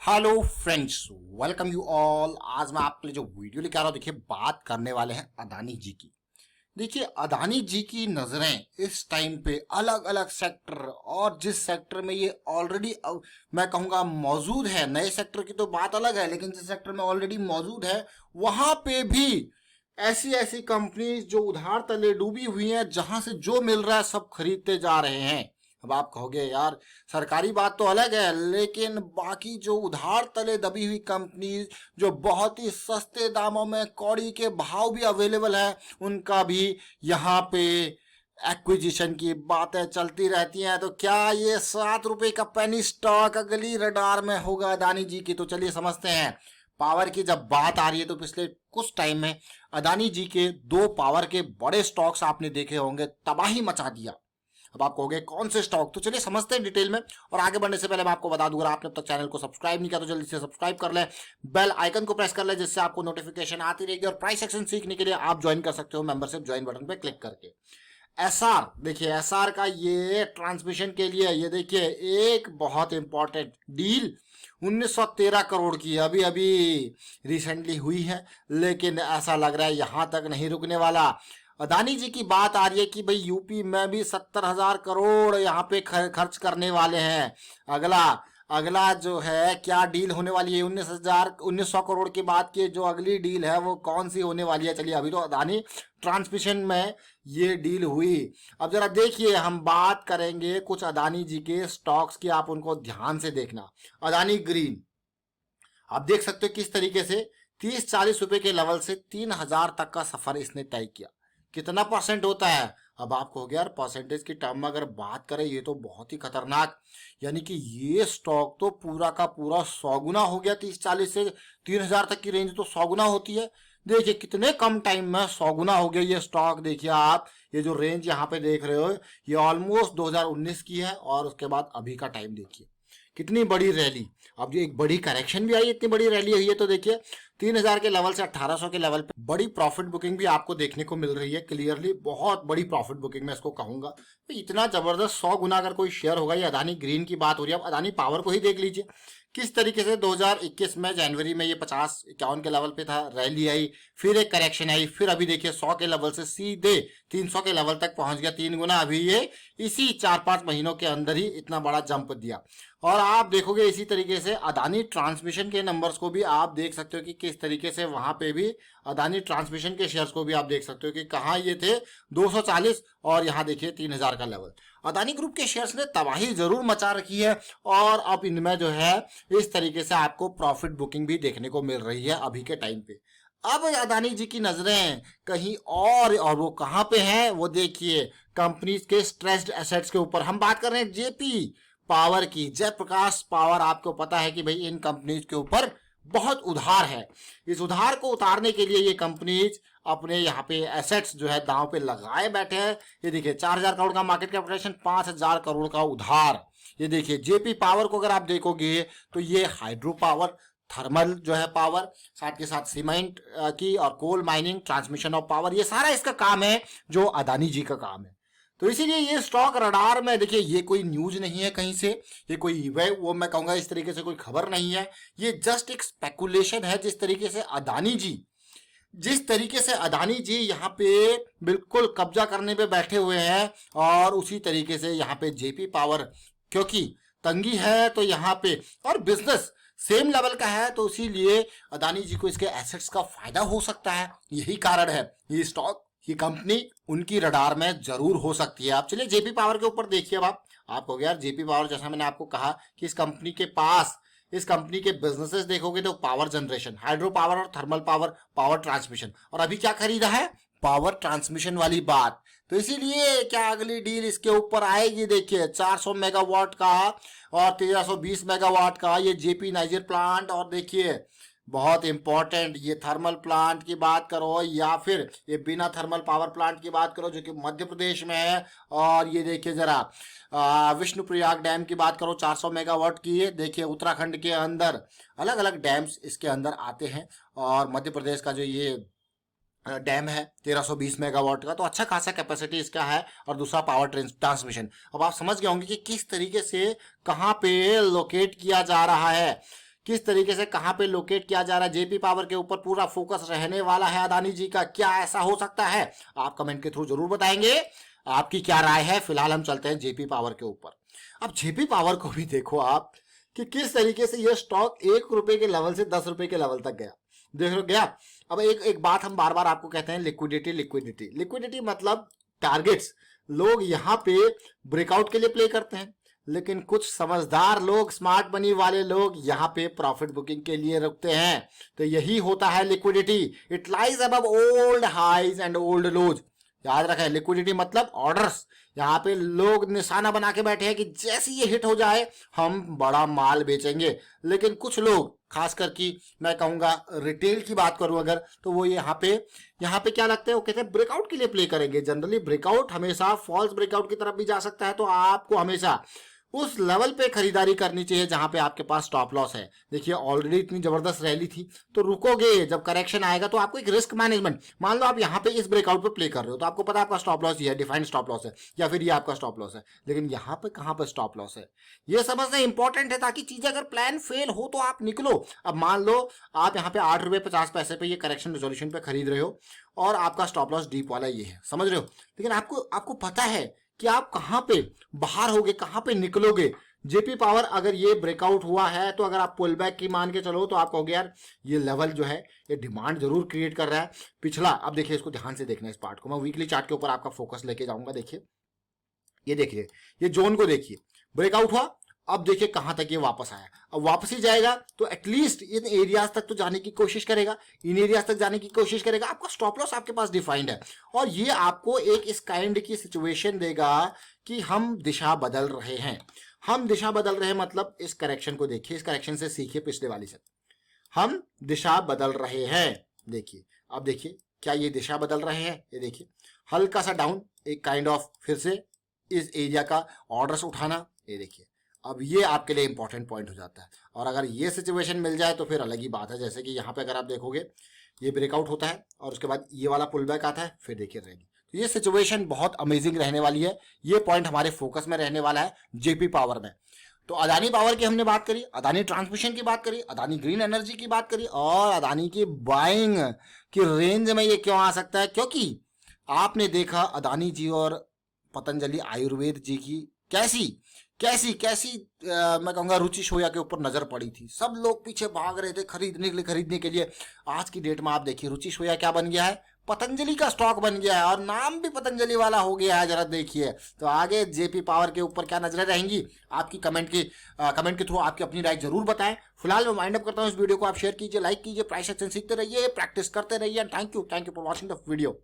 Hello friends, welcome you all. आज मैं आपके लिए जो वीडियो लेकर आ रहा हूँ, देखिए बात करने वाले हैं अदानी जी की। देखिए अदानी जी की नजरें इस टाइम पे अलग अलग सेक्टर, और जिस सेक्टर में ये ऑलरेडी मैं कहूँगा मौजूद है, नए सेक्टर की तो बात अलग है, लेकिन जिस सेक्टर में ऑलरेडी मौजूद है वहां पे भी ऐसी ऐसी कंपनीज जो उधार तले डूबी हुई हैं, जहां से जो मिल रहा है सब खरीदते जा रहे हैं। अब आप कहोगे यार सरकारी बात तो अलग है, लेकिन बाकी जो उधार तले दबी हुई कंपनीज जो बहुत ही सस्ते दामों में कौड़ी के भाव भी अवेलेबल है, उनका भी यहाँ पे एक्विजिशन की बातें चलती रहती हैं। तो क्या ये 7 रुपए का पेनी स्टॉक अगली रडार में होगा अदानी जी की? तो चलिए समझते हैं। पावर की जब बात आ रही है तो पिछले कुछ टाइम में अदानी जी के दो पावर के बड़े स्टॉक्स आपने देखे होंगे, तबाही मचा दिया। अब आप कहोगे कौन से स्टॉक, तो चलिए समझते हैं डिटेल में। और आगे बढ़ने से पहले मैं आपको बता दूं, अगर आपने अब तक चैनल को सब्सक्राइब नहीं किया तो जल्दी से सब्सक्राइब कर लें, बेल आइकन को प्रेस कर लें, जिससे आपको नोटिफिकेशन आती रहेगी। और प्राइस एक्शन सीखने के लिए आप ज्वाइन कर सकते हो मेंबरशिप ज्वाइन बटन पे क्लिक करके। एसआर, देखिए एसआर का ये ट्रांसमिशन के लिए ये देखिए एक बहुत इंपॉर्टेंट डील 1913 करोड़ की अभी अभी रिसेंटली हुई है, लेकिन ऐसा लग रहा है यहां तक नहीं रुकने वाला। अदानी जी की बात आ रही है कि भाई यूपी में भी 70,000 करोड़ यहाँ पे खर्च करने वाले हैं। अगला अगला जो है क्या डील होने वाली है, 1900 करोड़ की बात की जो अगली डील है वो कौन सी होने वाली है? चलिए अभी तो अदानी ट्रांसमिशन में ये डील हुई। अब जरा देखिए, हम बात करेंगे कुछ अदानी जी के स्टॉक्स की, आप उनको ध्यान से देखना। अदानी ग्रीन, आप देख सकते हो किस तरीके से 30-40 रुपए के लेवल से 3,000 तक का सफर इसने तय किया। कितना परसेंट होता है? अब आपको हो गया यार, परसेंटेज की टर्म में अगर बात करें ये तो बहुत ही खतरनाक, यानी कि ये स्टॉक तो पूरा का पूरा 100 गुना हो गया। 30-40 से 3,000 तक की रेंज तो 100 गुना होती है। देखिए कितने कम टाइम में 100 गुना हो गया ये स्टॉक। देखिए आप ये जो रेंज यहाँ पे देख रहे हो, ये ऑलमोस्ट 2019 की है, और उसके बाद अभी का टाइम देखिए कितनी बड़ी रैली। अब जो एक बड़ी करेक्शन भी आई, इतनी बड़ी रैली हुई है, तो देखिए 3,000 के लेवल से 1,800 के लेवल पे बड़ी प्रॉफिट बुकिंग भी आपको देखने को मिल रही है। क्लियरली बहुत बड़ी प्रॉफिट बुकिंग मैं इसको कहूंगा। तो इतना जबरदस्त 100 गुना अगर कोई शेयर होगा, ये अदानी ग्रीन की बात हो रही है। अब अदानी पावर को ही देख लीजिए किस तरीके से 2021 में जनवरी में ये 50-51 के लेवल पे था, रैली आई, फिर एक करेक्शन आई, फिर अभी देखिए 100 के लेवल से सीधे 300 के लेवल तक पहुंच गया, 3 गुना। अभी ये इसी 4-5 महीनों के अंदर ही इतना बड़ा जंप दिया। और आप देखोगे इसी तरीके से अदानी ट्रांसमिशन के नंबर्स को भी आप देख सकते हो कि किस तरीके से वहां पे भी अदानी ट्रांसमिशन के शेयर्स को भी आप देख सकते हो कि कहाँ ये थे 240, और यहाँ देखिए 3,000 का लेवल। अदानी ग्रुप के शेयर्स ने तबाही जरूर मचा रखी है, और अब इनमें जो है इस तरीके से आपको प्रॉफिट बुकिंग भी देखने को मिल रही है अभी के टाइम पे। अब अदानी जी की नजरें कहीं और वो कहां पे हैं? वो देखिए कंपनीज के स्ट्रेस्ड एसेट्स के ऊपर। हम बात कर रहे हैं जेपी पावर की, जयप्रकाश पावर। आपको पता है कि भाई इन कंपनीज के ऊपर बहुत उधार है। इस उधार को उतारने के लिए ये कंपनीज अपने यहाँ पे एसेट्स जो है दांव पे लगाए बैठे हैं। ये देखिए 4,000 करोड़ का मार्केट कैपिटलाइजेशन, 5,000 करोड़ का उधार। ये देखिए जेपी पावर को अगर आप देखोगे तो ये हाइड्रो पावर, थर्मल जो है पावर, साथ के साथ सीमेंट की और coal mining, transmission of power, ये सारा इसका काम है जो अदानी जी का काम है। तो इसीलिए ये स्टॉक रडार में, देखिए ये कोई न्यूज नहीं है कहीं से, ये कोई वो मैं कहूंगा इस तरीके से कोई खबर नहीं है, ये जस्ट एक स्पेकुलेशन है। जिस तरीके से अदानी जी यहाँ पे बिल्कुल कब्जा करने पे बैठे हुए हैं, और उसी तरीके से यहाँ पे जेपी पावर, क्योंकि तंगी है तो यहाँ पे, और बिजनेस सेम लेवल का है, तो इसीलिए अदानी जी को इसके एसेट्स का फायदा हो सकता है। यही कारण है ये स्टॉक, ये कंपनी उनकी रडार में जरूर हो सकती है। आप चलिए जेपी पावर के ऊपर देखिए। अब आप हो गया यार जेपी पावर, जैसा मैंने आपको कहा कि इस कंपनी के बिजनेसेस देखोगे तो पावर जनरेशन, हाइड्रो पावर और थर्मल पावर, पावर ट्रांसमिशन, और अभी क्या खरीदा है? पावर ट्रांसमिशन वाली बात। तो इसीलिए क्या अगली डील इसके ऊपर आएगी? देखिए 400 मेगावाट का और 1320 मेगावाट का ये जेपी नाइजर प्लांट, और देखिए बहुत इंपॉर्टेंट ये थर्मल प्लांट की बात करो या फिर ये बिना थर्मल पावर प्लांट की बात करो जो कि मध्य प्रदेश में है। और ये देखिए जरा विष्णुप्रयाग डैम की बात करो, 400 मेगावाट की। ये देखिए उत्तराखंड के अंदर अलग अलग डैम्स इसके अंदर आते हैं, और मध्य प्रदेश का जो ये डैम है 1320 मेगावाट का, तो अच्छा खासा कैपेसिटी इसका है। और दूसरा पावर ट्रांसमिशन। अब आप समझ गए होंगे कि किस तरीके से कहाँ पे लोकेट किया जा रहा है, किस तरीके से कहां पे लोकेट किया जा रहा है, जेपी पावर के ऊपर पूरा फोकस रहने वाला है अदानी जी का। क्या ऐसा हो सकता है? आप कमेंट के थ्रू जरूर बताएंगे आपकी क्या राय है। फिलहाल हम चलते हैं जेपी पावर के ऊपर। अब जेपी पावर को भी देखो आप कि किस तरीके से यह स्टॉक 1 रुपए के लेवल से 10 रुपए के लेवल तक गया। देख लो गया। अब एक बात हम बार बार आपको कहते हैं, लिक्विडिटी लिक्विडिटी लिक्विडिटी मतलब टारगेट्स। लोग यहाँ पे ब्रेकआउट के लिए प्ले करते हैं, लेकिन कुछ समझदार लोग, स्मार्ट मनी वाले लोग यहाँ पे प्रॉफिट बुकिंग के लिए रुकते हैं। तो यही होता है liquidity. It lies above old highs and old lows. याद रखें, लिक्विडिटी मतलब ऑर्डर्स। यहाँ पे लोग निशाना बना के बैठे हैं कि जैसे ये हिट हो जाए हम बड़ा माल बेचेंगे। लेकिन कुछ लोग, खासकर कि मैं कहूंगा रिटेल की बात करूं अगर, तो वो यहाँ पे क्या लगता है, वो कहते हैं ब्रेकआउट के लिए प्ले करेंगे। जनरली ब्रेकआउट हमेशा फॉल्स ब्रेकआउट की तरफ भी जा सकता है, तो आपको हमेशा उस लेवल पे खरीदारी करनी चाहिए जहां पे आपके पास स्टॉप लॉस है। देखिए ऑलरेडी इतनी जबरदस्त रैली थी, तो रुकोगे, जब करेक्शन आएगा तो आपको एक रिस्क मैनेजमेंट, मान लो आप यहाँ पे इस ब्रेकआउट पे प्ले कर रहे हो तो आपको पता है आपका स्टॉप लॉस ये है, डिफाइंड स्टॉप लॉस है, या फिर ये आपका स्टॉप लॉस है। लेकिन यहाँ पे कहाँ पर स्टॉप लॉस है ये समझना इंपॉर्टेंट है, ताकि चीजें अगर प्लान फेल हो तो आप निकलो। अब मान लो आप यहाँ पे 8 रुपए 50 पैसे पे ये करेक्शन रेजोल्यूशन पे खरीद रहे हो और आपका स्टॉप लॉस डीप वाला ये है, समझ रहे हो। लेकिन आपको पता है कि आप कहाँ पे बाहर होगे, कहाँ पे निकलोगे। जेपी पावर अगर ये ब्रेकआउट हुआ है तो अगर आप पुल बैक की मान के चलो तो आप कहोगे यार ये लेवल जो है ये डिमांड जरूर क्रिएट कर रहा है पिछला। अब देखिए इसको ध्यान से देखना, इस पार्ट को मैं वीकली चार्ट के ऊपर आपका फोकस लेके जाऊंगा। देखिए ये देखिए, ये जोन को देखिए, ब्रेकआउट हुआ, अब देखिए कहां तक ये वापस आया। अब वापस ही जाएगा तो एटलीस्ट इन एरियाज तक तो जाने की कोशिश करेगा, इन एरियाज तक जाने की कोशिश करेगा। आपका स्टॉप लॉस आपके पास डिफाइंड है और ये आपको एक इस काइंड की सिचुएशन देगा कि हम दिशा बदल रहे हैं। हम दिशा बदल रहे हैं मतलब इस करेक्शन को देखिए, इस करेक्शन से सीखिए पिछले वाली से, हम दिशा बदल रहे हैं। देखिए अब देखिए क्या ये दिशा बदल रहे हैं, ये देखिए हल्का सा डाउन, एक काइंड ऑफ फिर से इस एरिया का ऑर्डर्स उठाना। ये देखिए अब ये आपके लिए इंपॉर्टेंट पॉइंट हो जाता है। और अगर ये सिचुएशन मिल जाए तो फिर अलग ही बात है। जैसे कि यहाँ पे अगर आप देखोगे ये ब्रेकआउट होता है और उसके बाद ये वाला पुल बैक आता है, फिर देखिए रैली। तो ये सिचुएशन बहुत अमेजिंग रहने वाली है। ये पॉइंट हमारे फोकस में रहने वाला है जेपी पावर में। तो अदानी पावर की हमने बात करी, अदानी ट्रांसमिशन की बात करी, अदानी ग्रीन एनर्जी की बात करी, और अदानी की बाइंग की रेंज में ये क्यों आ सकता है, क्योंकि आपने देखा अदानी जी और पतंजलि आयुर्वेद जी की कैसी मैं कहूंगा रुचि सोया के ऊपर नजर पड़ी थी। सब लोग पीछे भाग रहे थे खरीदने के लिए। आज की डेट में आप देखिए रुचि सोया क्या बन गया है, पतंजलि का स्टॉक बन गया है और नाम भी पतंजलि वाला हो गया है। जरा देखिए तो आगे जेपी पावर के ऊपर क्या नजरें रहेंगी आपकी, कमेंट के थ्रू आपकी अपनी राय जरूर बताएं। फिलहाल मैं वाइंड अप करता हूं इस वीडियो को। आप शेयर कीजिए, लाइक कीजिए, प्राइस एक्शन सीखते रहिए, प्रैक्टिस करते रहिए। Thank you for watching the video.